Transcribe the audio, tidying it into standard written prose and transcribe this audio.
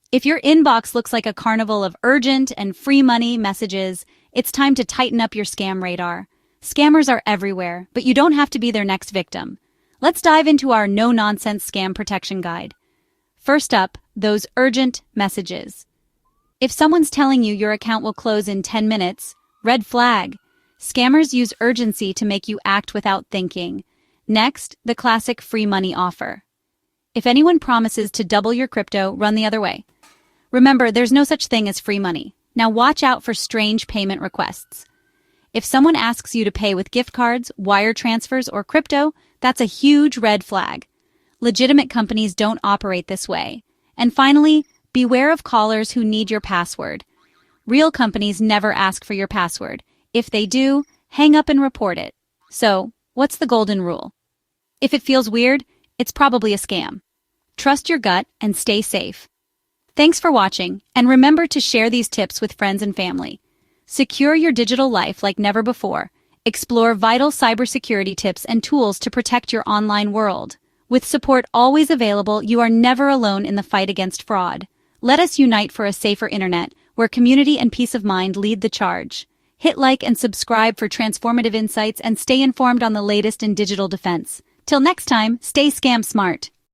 If your inbox looks like a carnival of urgent and free money messages, it's time to tighten up your scam radar. Scammers are everywhere, but you don't have to be their next victim. Let's dive into our no-nonsense scam protection guide. First up, those urgent messages. If someone's telling you your account will close in 10 minutes, red flag. Scammers use urgency to make you act without thinking. Next, the classic free money offer. If anyone promises to double your crypto, run the other way. Remember, there's no such thing as free money. Now watch out for strange payment requests. If someone asks you to pay with gift cards, wire transfers, or crypto, that's a huge red flag. Legitimate companies don't operate this way. And finally, beware of callers who need your password. Real companies never ask for your password. If they do, hang up and report it. So, what's the golden rule? If it feels weird, it's probably a scam. Trust your gut and stay safe. Thanks for watching, and remember to share these tips with friends and family. Secure your digital life like never before. Explore vital cybersecurity tips and tools to protect your online world. With support always available, you are never alone in the fight against fraud. Let us unite for a safer internet, where community and peace of mind lead the charge. Hit like and subscribe for transformative insights and stay informed on the latest in digital defense. Till next time, stay scam smart.